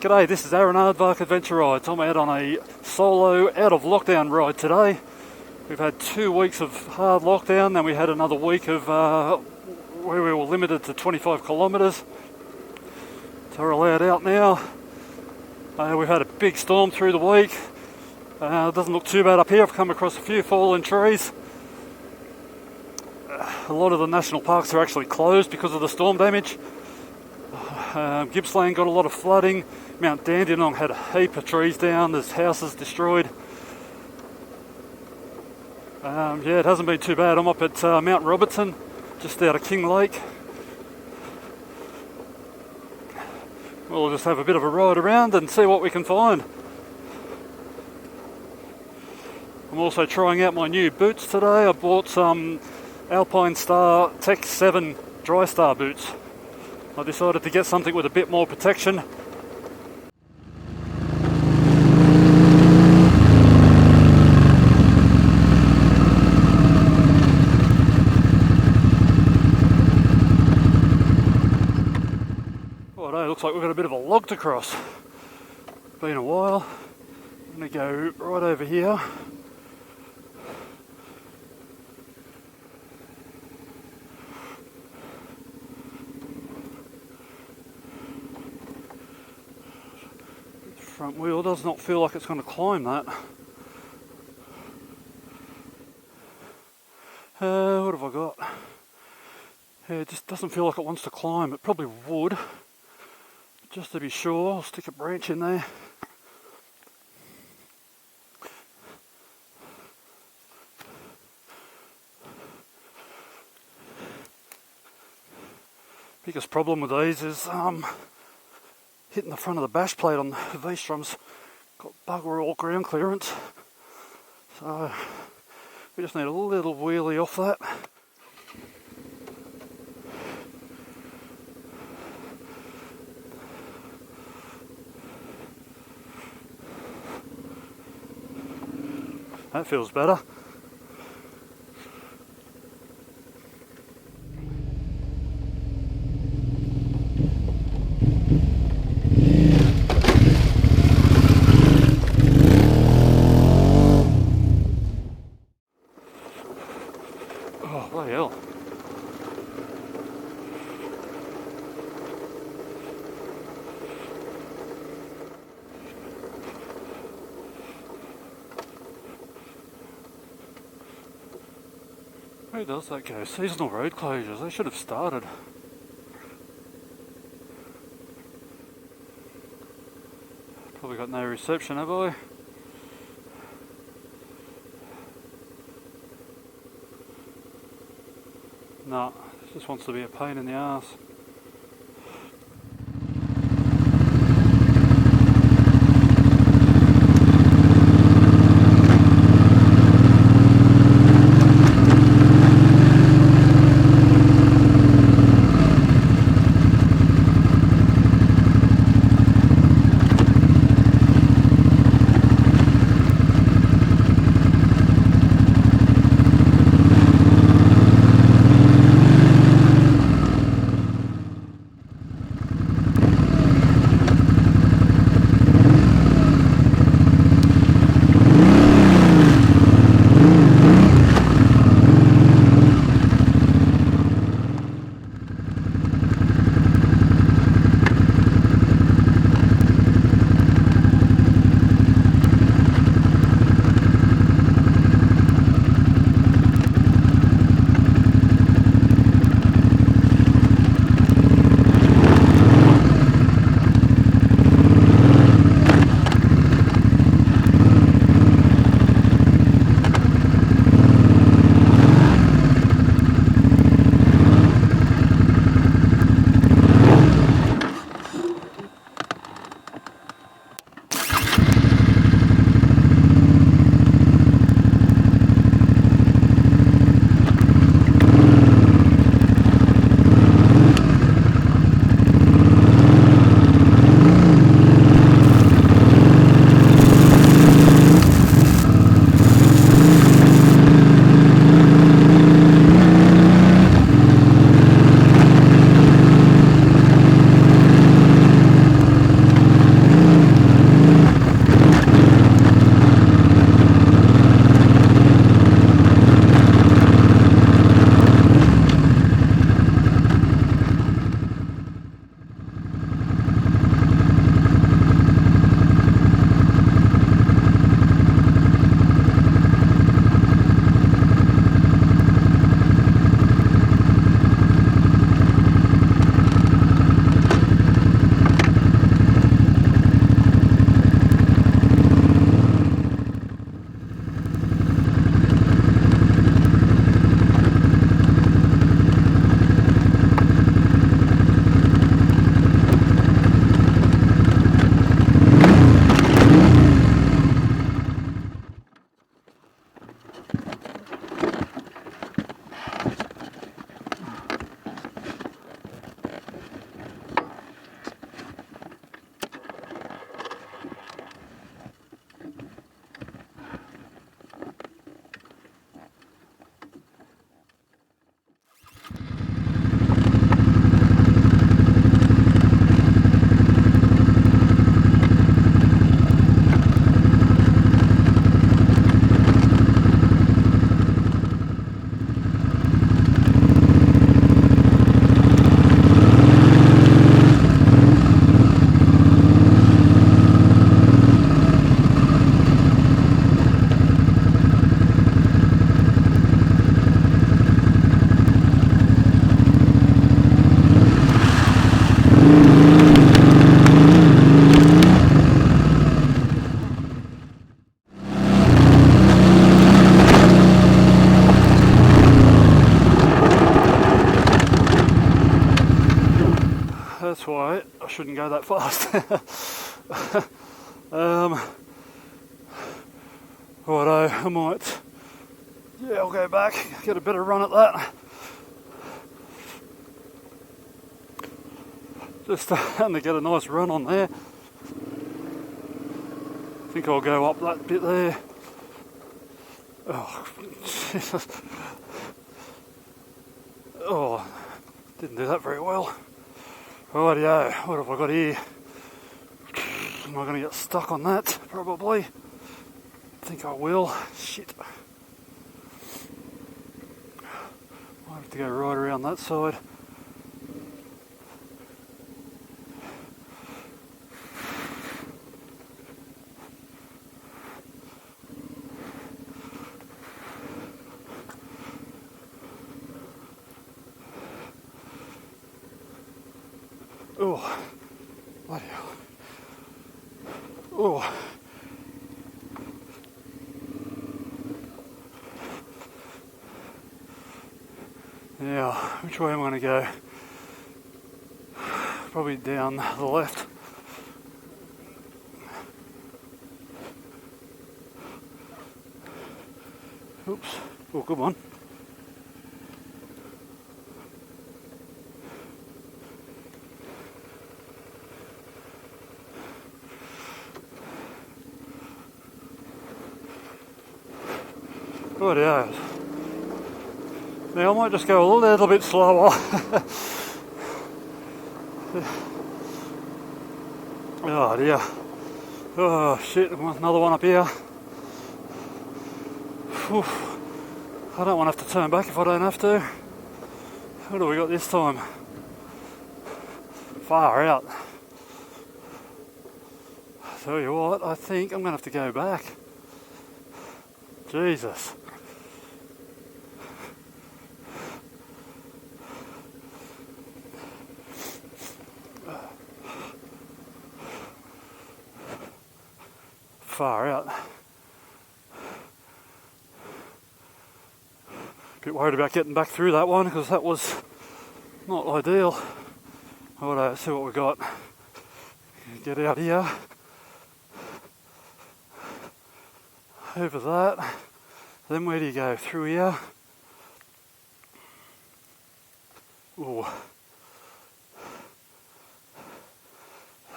G'day, this is Aaron Aardvark Adventure Rides. I'm out on a solo out of lockdown ride today. We've had 2 weeks of hard lockdown, then we had another week of where we were limited to 25 kilometres. So we're allowed out now. We've had a big storm through the week. It doesn't look too bad up here. I've come across a few fallen trees. A lot of the national parks are actually closed because of the storm damage. Gippsland got a lot of flooding. Mount Dandenong had a heap of trees down. There's houses destroyed. Yeah, it hasn't been too bad. I'm up at Mount Robertson, just out of King Lake. We'll just have a bit of a ride around and see what we can find. I'm also trying out my new boots today. I bought some Alpine Star Tech 7 Dry Star boots. I decided to get something with a bit more protection. Righto, looks like we've got a bit of a log to cross. Been a while. I'm going to go right over here. Front wheel does not feel like it's going to climb that. What have I got? Yeah, it just doesn't feel like it wants to climb. It probably would. Just to be sure, I'll stick a branch in there. Biggest problem with these is hitting the front of the bash plate on the V-Strom's got bugger all ground clearance, so we just need a little wheelie off that. That feels better. Oh, bloody hell. Where does that go? Seasonal road closures. They should have started. Probably got no reception, have I? No, it just wants to be a pain in the arse. go that fast. Righto, I might, yeah, I'll go back, get a better run at that. Just starting to get a nice run on there. I think I'll go up that bit there. Oh, Jesus. Oh, didn't do that very well. Rightio, what have I got here? Am I going to get stuck on that? Probably. I think I will. Shit. Might have to go right around that side. Oh, bloody hell. Oh. Now, which way am I going to go? Probably down the left. Oops. Oh, good one. Rightio. Now I might just go a little bit slower. Oh dear. Oh shit, another one up here. Whew. I don't want to have to turn back if I don't have to. What do we got this time? Far out. Tell you what, I think I'm going to have to go back. Jesus. Far out. Bit worried about getting back through that one because that was not ideal. Alright, let's see what we got. Get out here. Over that. Then where do you go? Through here. Ooh.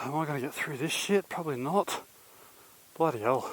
Am I going to get through this shit? Probably not. Bloody hell.